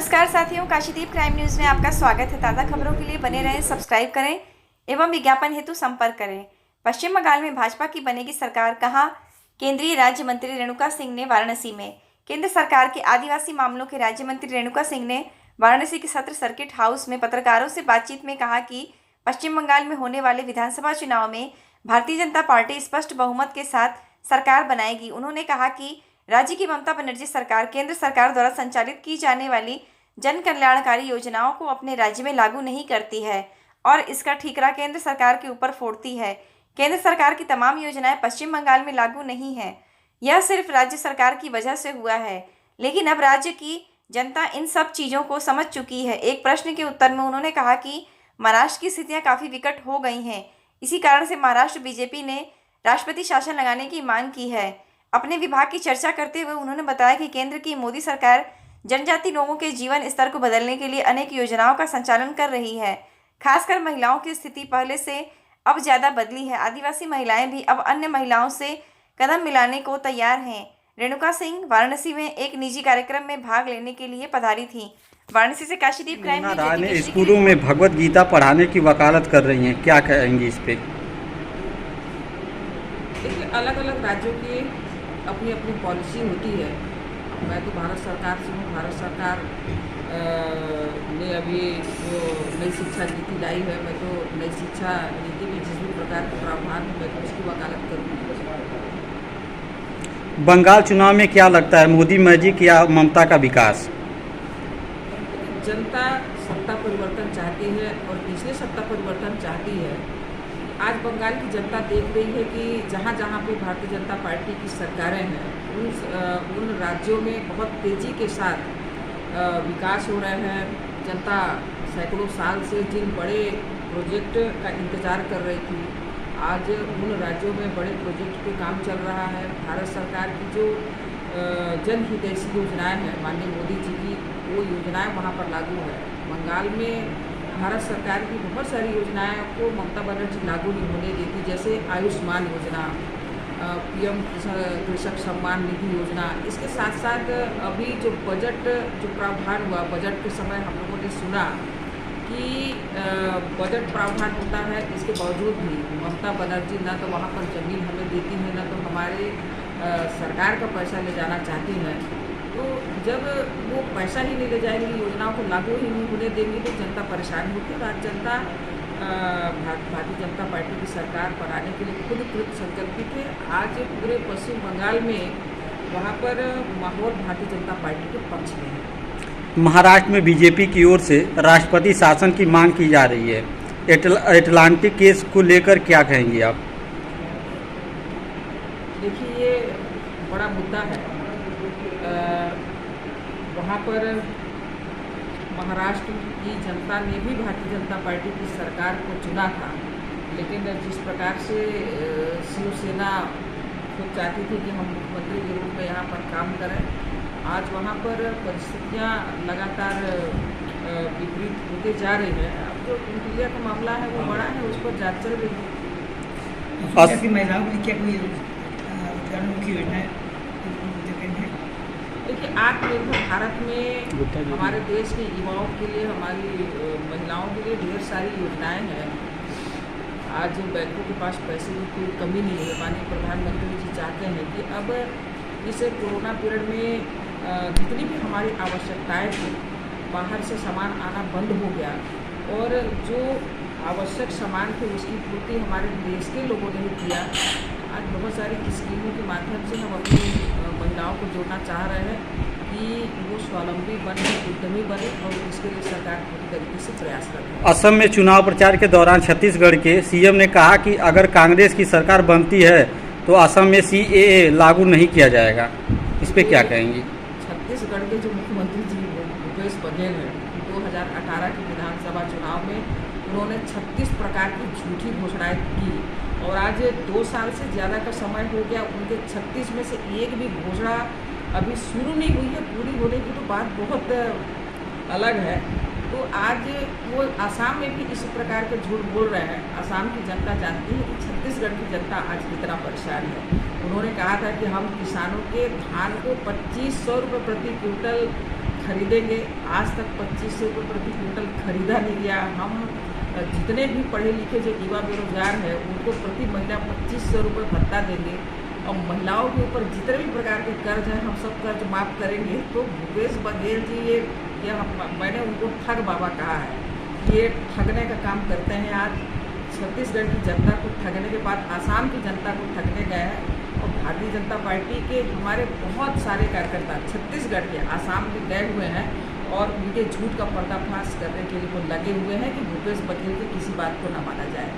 नमस्कार साथियों, काशीदीप crime news में आपका स्वागत है। ताज़ा खबरों के लिए बने रहें, सब्सक्राइब करें एवं विज्ञापन हेतु संपर्क करें। पश्चिम बंगाल में भाजपा की बनेगी सरकार, कहा केंद्रीय राज्य मंत्री रेणुका सिंह ने वाराणसी में। केंद्र सरकार के आदिवासी मामलों के राज्य मंत्री रेणुका सिंह ने वाराणसी के सत्र सर्किट हाउस में पत्रकारों से बातचीत में कहा कि पश्चिम बंगाल में होने वाले विधानसभा चुनाव में भारतीय जनता पार्टी स्पष्ट बहुमत के साथ सरकार बनाएगी। उन्होंने कहा कि राज्य की ममता बनर्जी सरकार केंद्र सरकार द्वारा संचालित की जाने वाली जन कल्याणकारी योजनाओं को अपने राज्य में लागू नहीं करती है और इसका ठीकरा केंद्र सरकार के ऊपर फोड़ती है। केंद्र सरकार की तमाम योजनाएं पश्चिम बंगाल में लागू नहीं है। यह सिर्फ राज्य सरकार की वजह से हुआ है, लेकिन अब राज्य की जनता इन सब चीज़ों को समझ चुकी है। एक प्रश्न के उत्तर में उन्होंने कहा कि महाराष्ट्र की स्थितियाँ काफ़ी विकट हो गई हैं। इसी कारण से महाराष्ट्र बीजेपी ने राष्ट्रपति शासन लगाने की मांग की है। अपने विभाग की चर्चा करते हुए उन्होंने बताया कि केंद्र की मोदी सरकार जनजाति लोगों के जीवन स्तर को बदलने के लिए अनेक योजनाओं का संचालन कर रही है। खासकर महिलाओं की स्थिति पहले से अब ज़्यादा बदली है। आदिवासी महिलाएं भी अब अन्य महिलाओं से कदम मिलाने को तैयार हैं। रेणुका सिंह वाराणसी में एक निजी कार्यक्रम में भाग लेने के लिए पधारी थी। वाराणसी से काशीदीप क्राइम न्यूज़। स्कूलों में भगवत गीता पढ़ाने की वकालत कर रही हैं, क्या कहेंगी इस पे? देखिए, अलग अलग राज्यों की अपनी अपनी पॉलिसी होती है। मैं तो भारत सरकार से हूँ। भारत सरकार ने अभी जो नई शिक्षा नीति लाई है, मैं तो नई शिक्षा नीति में जिस भी प्रकार के प्रावधान है मैं तो उसकी वकालत करूँगी। बंगाल चुनाव में क्या लगता है, मोदी मैजिक या ममता का विकास? जनता सत्ता परिवर्तन चाहती है और इसलिए सत्ता परिवर्तन चाहती है। आज बंगाल की जनता देख रही है कि जहाँ जहाँ पे भारतीय जनता पार्टी की सरकारें हैं उन राज्यों में बहुत तेज़ी के साथ विकास हो रहे हैं। जनता सैकड़ों साल से जिन बड़े प्रोजेक्ट का इंतज़ार कर रही थी, आज उन राज्यों में बड़े प्रोजेक्ट पे काम चल रहा है। भारत सरकार की जो जनहितैषी योजनाएं हैं, माननीय मोदी जी की वो योजनाएं वहाँ पर लागू है। बंगाल में भारत सरकार की बहुत सारी योजनाएं को ममता बनर्जी लागू नहीं होने देती, जैसे आयुष्मान योजना, पीएम कृषक सम्मान निधि योजना। इसके साथ साथ अभी जो बजट जो प्रावधान हुआ, बजट के समय हम लोगों ने सुना कि बजट प्रावधान होता है, इसके बावजूद भी ममता बनर्जी ना तो वहाँ पर ज़मीन हमें देती है, ना तो हमारे सरकार का पैसा ले जाना चाहती है। तो जब वो पैसा ही नहीं ले जाएंगी, योजनाओं को लागू ही नहीं होने देंगी, तो जनता परेशान होगी। और आज जनता भारतीय जनता पार्टी की सरकार बनाने के लिए खुद कृत संकल्पित है। आज पूरे पश्चिम बंगाल में वहाँ पर माहौल भारतीय जनता पार्टी के पक्ष में है। महाराष्ट्र में बीजेपी की ओर से राष्ट्रपति शासन की मांग की जा रही है। एटलांटिक केस को लेकर क्या कहेंगी आप? देखिए, ये बड़ा मुद्दा है। वहाँ पर महाराष्ट्र की जनता ने भी भारतीय जनता पार्टी की सरकार को चुना था, लेकिन जिस प्रकार से शिवसेना खुद चाहती थी कि हम मुख्यमंत्री के रूप में यहाँ पर काम करें, आज वहाँ पर परिस्थितियाँ लगातार विपरीत होते जा रही हैं। अब जो इंटीरिया का मामला है वो बड़ा है, उस पर जांच चल रही है। महिलाओं के लिए क्या कोई मुख्य योजना है? देखिए, आत्मनिर्भर भारत में हमारे देश के युवाओं के लिए, हमारी महिलाओं के लिए ढेर सारी योजनाएं हैं। आज बैंकों के पास पैसे की कोई कमी नहीं है। माननीय प्रधानमंत्री जी चाहते हैं कि अब इस कोरोना पीरियड में जितनी भी हमारी आवश्यकताएं थी, बाहर से सामान आना बंद हो गया और जो आवश्यक सामान थे उसकी पूर्ति हमारे देश के लोगों ने ही किया। आज बहुत सारी स्कीमों के माध्यम से हम अपनी महिलाओं को जोड़ना चाह रहे हैं कि वो स्वावलंबी बने, उद्यमी बने, और इसके लिए सरकार पूरी तरीके से प्रयासरत है। असम में चुनाव प्रचार के दौरान छत्तीसगढ़ के सीएम ने कहा कि अगर कांग्रेस की सरकार बनती है तो असम में CAA लागू नहीं किया जाएगा। इस पर क्या कहेंगी? छत्तीसगढ़ के जो मुख्यमंत्री जी भूपेश बघेल हैं, 2018 के विधानसभा चुनाव में उन्होंने 36 प्रकार की झूठी घोषणाएं की और आज 2 साल से ज़्यादा का समय हो गया, उनके 36 में से एक भी घोषणा अभी शुरू नहीं हुई है। पूरी होने की तो बात बहुत अलग है। तो आज वो आसाम में भी इसी प्रकार के झूठ बोल रहे हैं। आसाम की जनता जानती है कि छत्तीसगढ़ की जनता आज कितना परेशान है। उन्होंने कहा था कि हम किसानों के धान को 2500 रुपये प्रति क्विंटल खरीदेंगे। आज तक 2500 रुपये प्रति क्विंटल खरीदा नहीं गया। हम जितने भी पढ़े लिखे जो युवा बेरोजगार हैं उनको प्रति महीना 2500 रुपये भत्ता देंगे और महिलाओं के ऊपर जितने भी प्रकार के कर्ज हैं हम सब कर्ज माफ़ करेंगे। तो भूपेश बघेल जी मैंने उनको ठग बाबा कहा है, ये ठगने का काम करते हैं। आज छत्तीसगढ़ की जनता को ठगने के बाद आसाम की जनता को ठगने गए हैं और भारतीय जनता पार्टी के हमारे बहुत सारे कार्यकर्ता छत्तीसगढ़ के आसाम में गए हुए हैं और उनके झूठ का पर्दाफाश करने के लिए वो लगे हुए हैं कि भूपेश बघेल की किसी बात को न माना जाए।